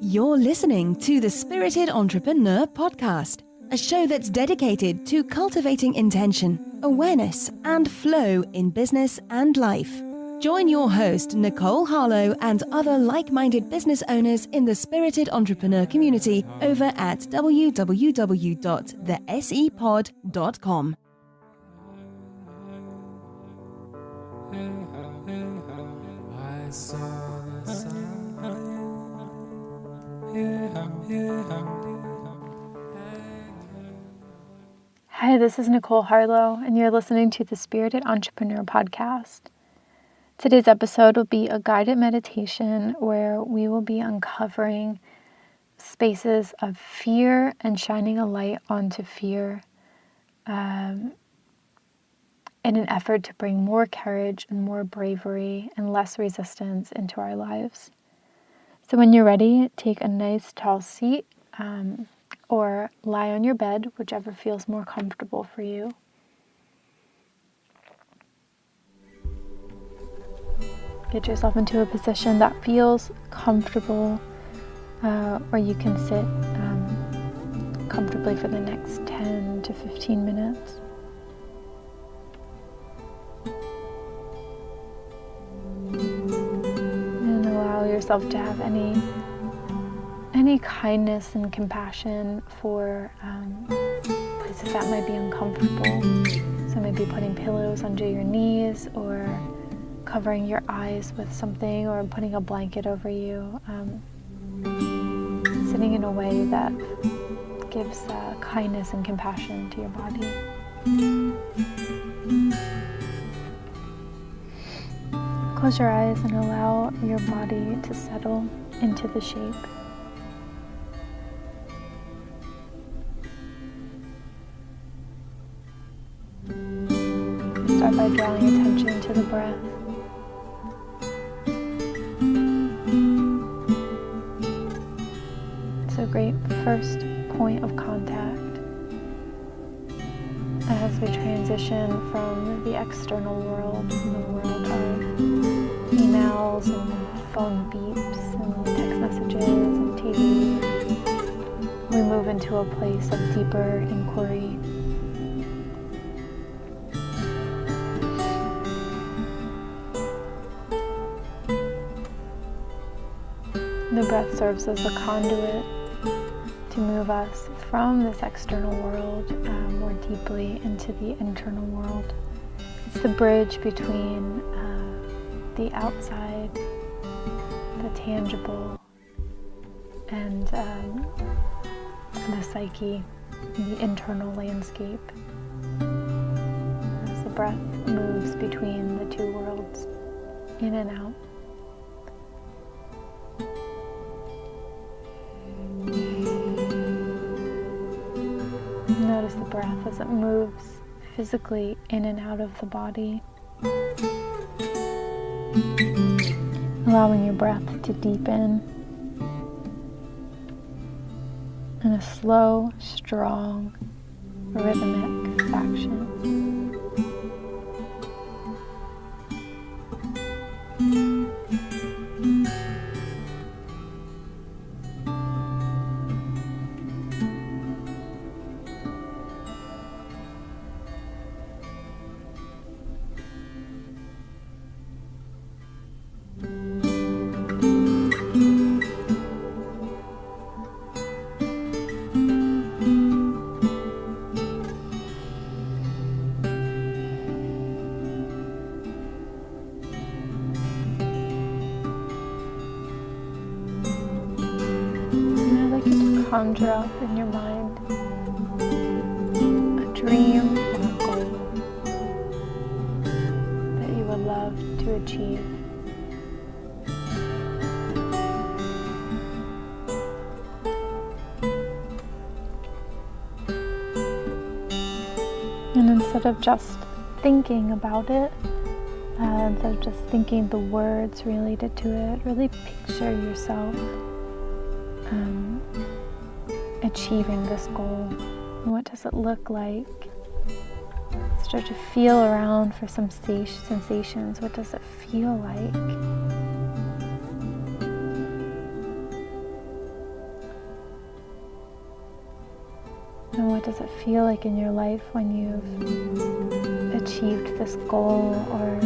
You're listening to the Spirited Entrepreneur Podcast, a show that's dedicated to cultivating intention, awareness, and flow in business and life. Join your host, Nicole Harlow, and other like-minded business owners in the Spirited Entrepreneur community over at www.thesepodreview.com. I saw the sun. Hi, this is Nicole Harlow, and you're listening to the Spirited Entrepreneur Podcast. Today's episode will be a guided meditation where we will be uncovering spaces of fear and shining a light onto fear in an effort to bring more courage and more bravery and less resistance into our lives. So when you're ready, take a nice tall seat or lie on your bed, whichever feels more comfortable for you. Get yourself into a position that feels comfortable, or you can sit comfortably for the next 10 to 15 minutes. And allow yourself to have any kindness and compassion for places that might be uncomfortable. So maybe putting pillows under your knees, or covering your eyes with something, or putting a blanket over you. Sitting in a way that gives kindness and compassion to your body. Close your eyes and allow your body to settle into the shape. Start by drawing attention to the breath. It's a great first point of contact as we transition from the external world, from the world of emails and phone beeps and text messages and TV. We move into a place of deeper inquiry. The breath serves as a conduit to move us from this external world more deeply into the internal world. It's the bridge between the outside, the tangible, and the psyche, the internal landscape. As the breath moves between the two worlds, in and out. Notice the breath as it moves physically in and out of the body. Allowing your breath to deepen in a slow, strong, rhythmic action. Conjure up in your mind a dream or a goal that you would love to achieve. And instead of just thinking about it, instead of just thinking the words related to it, really picture yourself achieving this goal. And what does it look like? Start to feel around for some sensations. What does it feel like? does it feel like in your life when you've achieved this goal or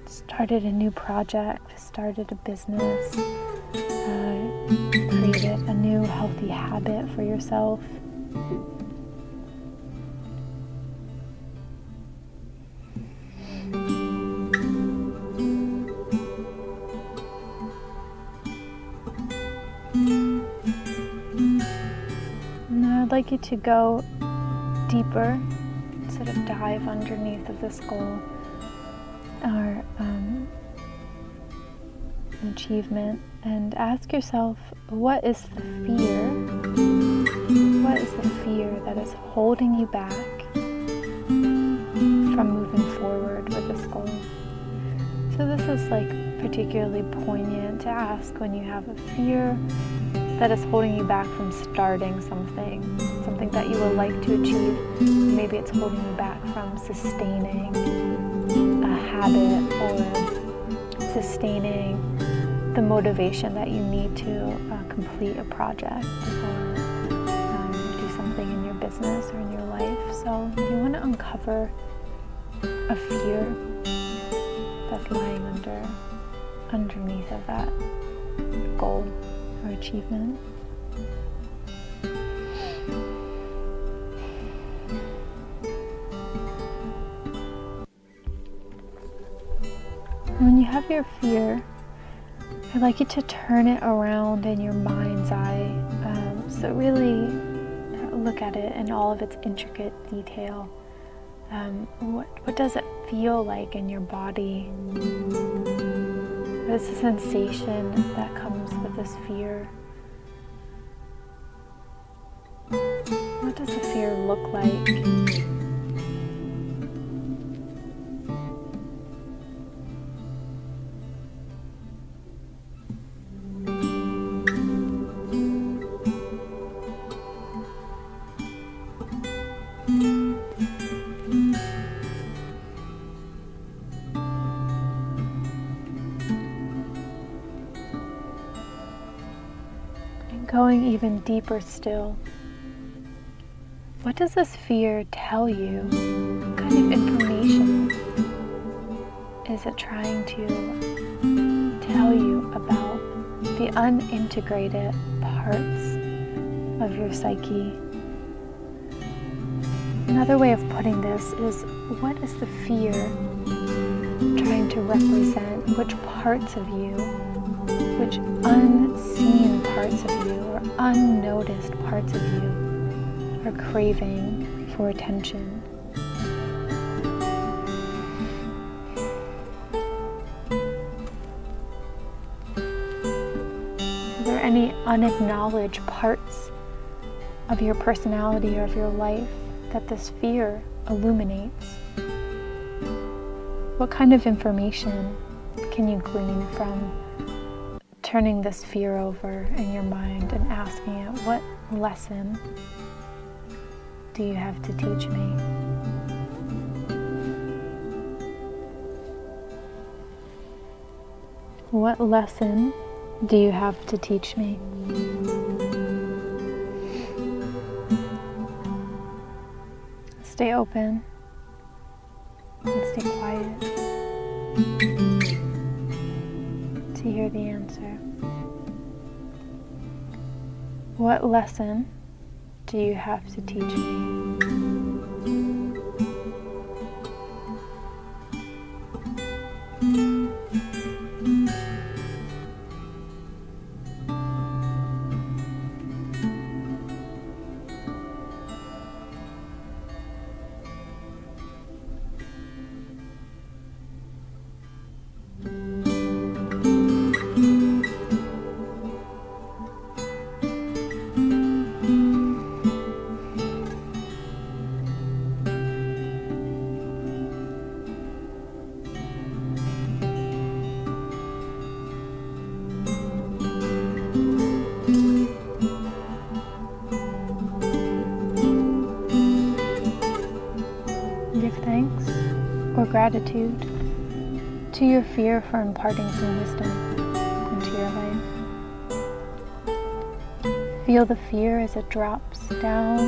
started a new project, started a business, created a new healthy habit for yourself? I'd like you to go deeper, sort of dive underneath of this goal or achievement, and ask yourself, what is the fear? What is the fear that is holding you back from moving forward with this goal? So this is like particularly poignant to ask when you have a fear that is holding you back from starting something that you would like to achieve. Maybe it's holding you back from sustaining a habit or sustaining the motivation that you need to complete a project or do something in your business or in your life. So you want to uncover a fear that's lying underneath of that goal or achievement. When you have your fear, I'd like you to turn it around in your mind's eye. So really look at it in all of its intricate detail. What does it feel like in your body? What is the sensation that comes with this fear? What does the fear look like? Going even deeper still, what does this fear tell you? What kind of information is it trying to tell you about the unintegrated parts of your psyche? Another way of putting this is, what is the fear trying to represent? Which parts of you, which unseen parts of you or unnoticed parts of you are craving for attention? Are there any unacknowledged parts of your personality or of your life that this fear illuminates? What kind of information can you glean from turning this fear over in your mind and asking it, what lesson do you have to teach me? What lesson do you have to teach me? Stay open and stay quiet to hear the answer. What lesson do you have to teach me? Give thanks or gratitude to your fear for imparting some wisdom into your life. Feel the fear as it drops down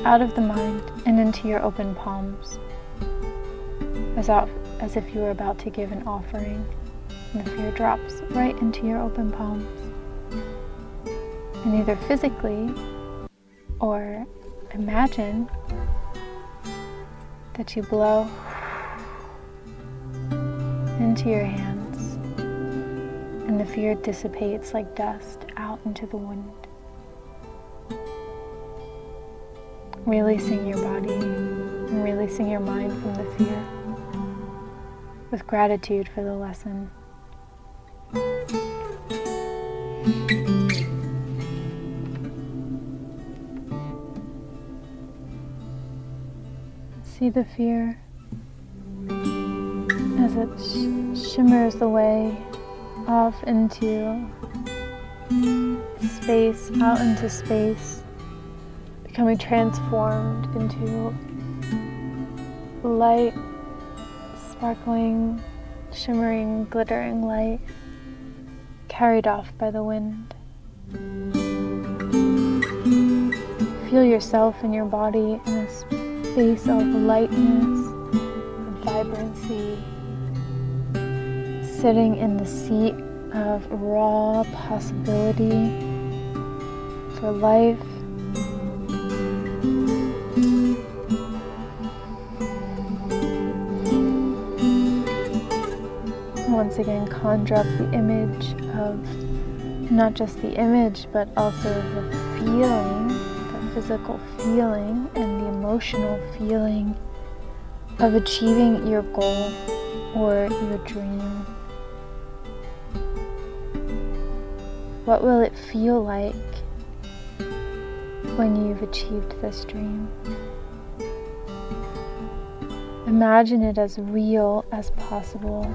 out of the mind and into your open palms, as if you were about to give an offering, and the fear drops right into your open palms. And either physically or imagine that you blow into your hands and the fear dissipates like dust out into the wind, releasing your body and releasing your mind from the fear with gratitude for the lesson. See the fear as it shimmers away off into space, out into space, becoming transformed into light, sparkling, shimmering, glittering light, carried off by the wind. Feel yourself and your body in a space of lightness and vibrancy, sitting in the seat of raw possibility for life. Once again, conjure up the image of not just the image, but also the feeling, the physical feeling and the emotional feeling of achieving your goal or your dream. What will it feel like when you've achieved this dream? Imagine it as real as possible,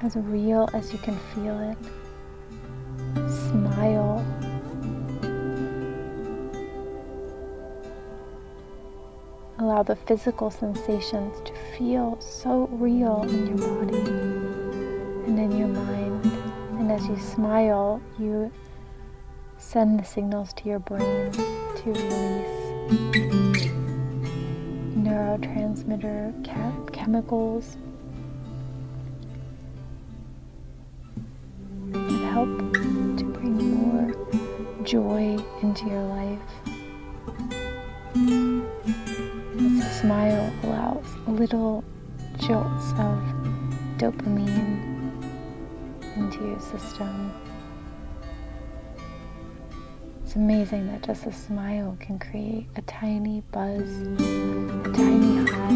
as real as you can feel it. Smile. Allow the physical sensations to feel so real in your body and in your mind. And as you smile, you send the signals to your brain to release neurotransmitter chemicals that help to bring more joy into your life. As the smile allows little jolts of dopamine into your system. It's amazing that just a smile can create a tiny buzz, a tiny high.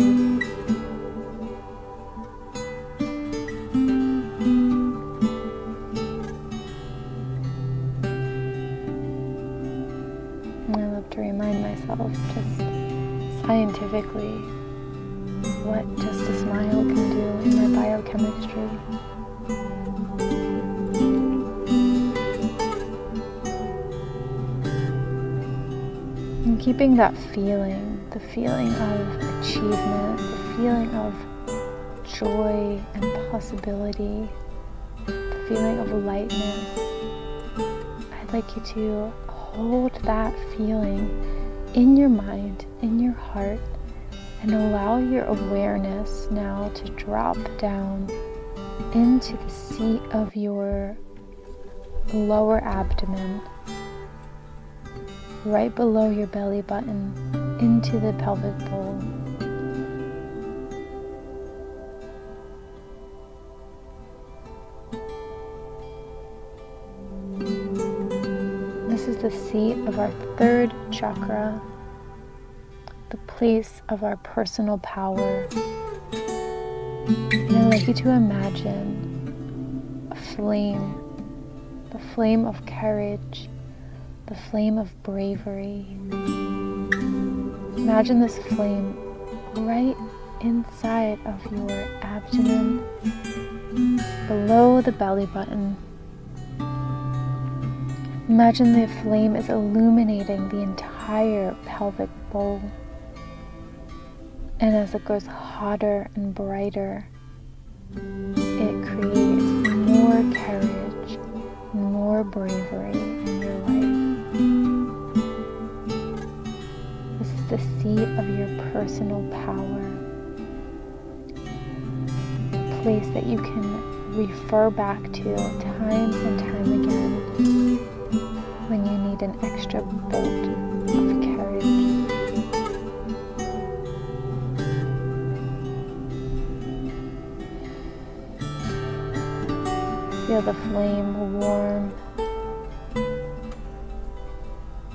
And I love to remind myself just scientifically what just a smile can do in my biochemistry. And keeping that feeling, the feeling of achievement, the feeling of joy and possibility, the feeling of lightness, I'd like you to hold that feeling in your mind, in your heart, and allow your awareness now to drop down into the seat of your lower abdomen, right below your belly button, into the pelvic bowl. This is the seat of our third chakra, the place of our personal power. And I'd like you to imagine a flame, the flame of courage, the flame of bravery. Imagine this flame right inside of your abdomen, below the belly button. Imagine the flame is illuminating the entire pelvic bowl. And as it grows hotter and brighter, it creates more courage, more bravery in your personal power, a place that you can refer back to time and time again when you need an extra bolt of courage. Feel the flame warm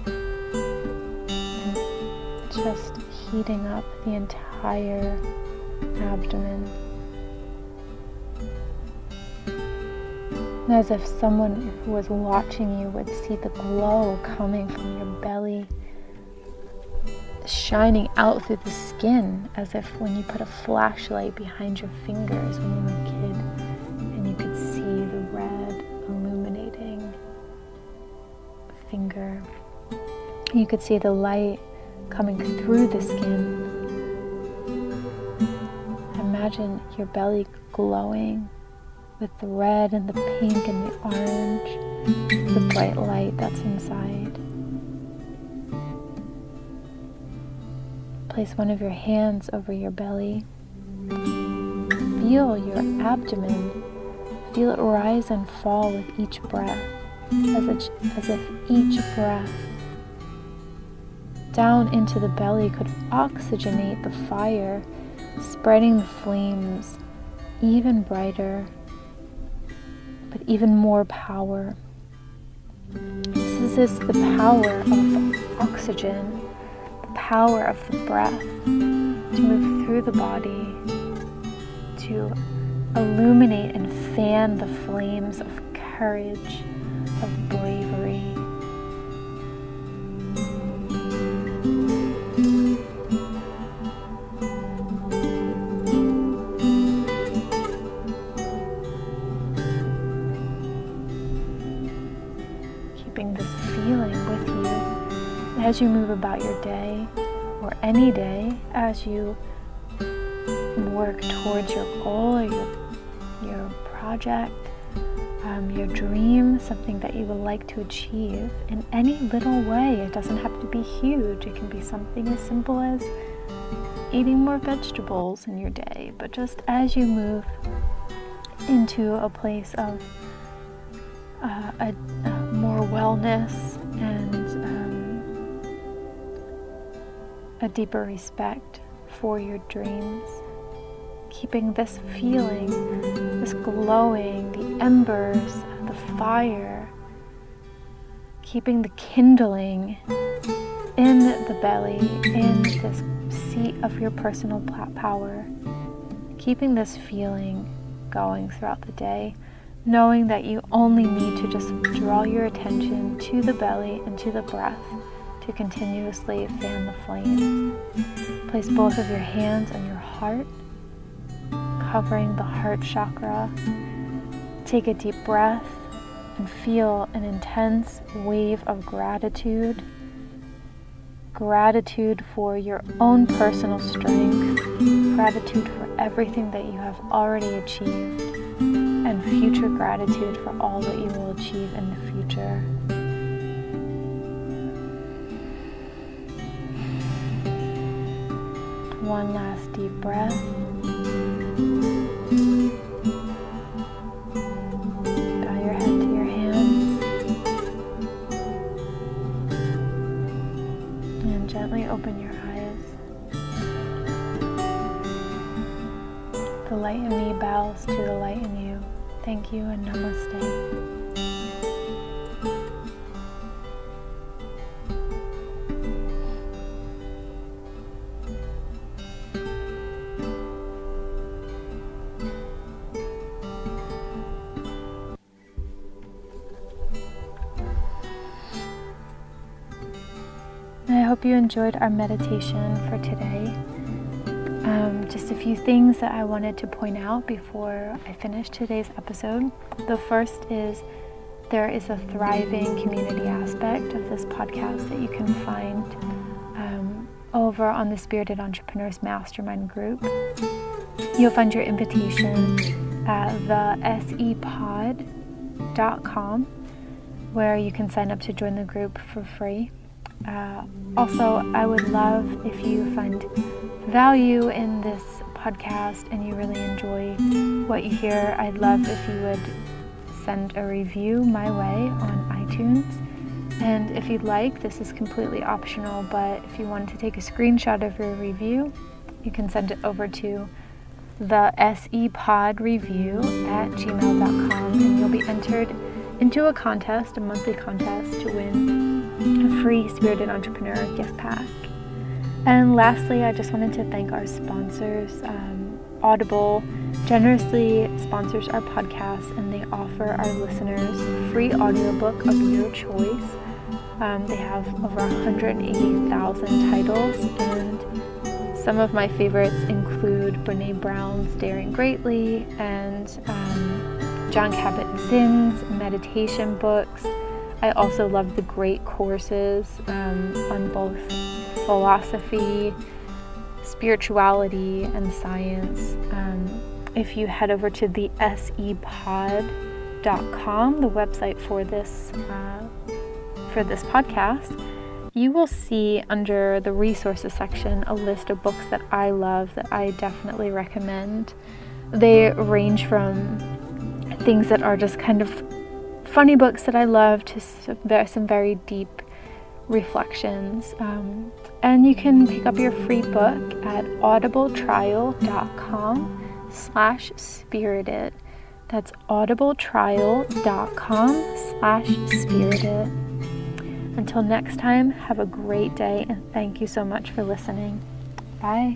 and just heating up the entire abdomen. And as if someone who was watching you would see the glow coming from your belly, shining out through the skin, as if when you put a flashlight behind your fingers when you were a kid, and you could see the red illuminating finger. You could see the light coming through the skin. Imagine your belly glowing with the red and the pink and the orange, the bright light that's inside. Place one of your hands over your belly. Feel your abdomen. Feel it rise and fall with each breath, as if each breath down into the belly could oxygenate the fire, spreading the flames even brighter, but even more power. This is the power of oxygen, the power of the breath to move through the body, to illuminate and fan the flames of courage, of bravery. Keeping this feeling with you as you move about your day, or any day, as you work towards your goal or your project, your dream, something that you would like to achieve in any little way. It doesn't have to be huge. It can be something as simple as eating more vegetables in your day. But just as you move into a place of more wellness and a deeper respect for your dreams, keeping this feeling, this glowing, the embers, the fire, keeping the kindling in the belly, in this seat of your personal power, keeping this feeling going throughout the day, knowing that you only need to just draw your attention to the belly and to the breath to continuously fan the flames. Place both of your hands on your heart, covering the heart chakra. Take a deep breath and feel an intense wave of gratitude. Gratitude for your own personal strength. Gratitude for everything that you have already achieved. And future gratitude for all that you will achieve in the future. One last deep breath. Bow your head to your hands. And gently open your eyes. The light in me bows to the light in you. Thank you and namaste. I hope you enjoyed our meditation for today. Just a few things that I wanted to point out before I finish today's episode. The first is there is a thriving community aspect of this podcast that you can find over on the Spirited Entrepreneurs Mastermind group. You'll find your invitation at thesepodreview.com, where you can sign up to join the group for free. Also, I would love if you find value in this podcast and you really enjoy what you hear. I'd love if you would send a review my way on iTunes. And if you'd like, this is completely optional, but if you wanted to take a screenshot of your review, you can send it over to thesepodreview@gmail.com, and you'll be entered into a contest, a monthly contest, to win a free Spirited Entrepreneur gift pack. And lastly, I just wanted to thank our sponsors. Audible generously sponsors our podcast, and they offer our listeners a free audiobook of your choice. They have over 180,000 titles, and some of my favorites include Brené Brown's Daring Greatly and Jon Kabat-Zinn's meditation books. I also love the great courses on both philosophy, spirituality, and science. If you head over to the thesepod.com, the website for this podcast, you will see under the resources section a list of books that I love, that I definitely recommend. They range from things that are just kind of funny books that I love to some very deep reflections. And you can pick up your free book at audibletrial.com/spirited. That's audibletrial.com/spirited. Until next time, have a great day, and thank you so much for listening. Bye.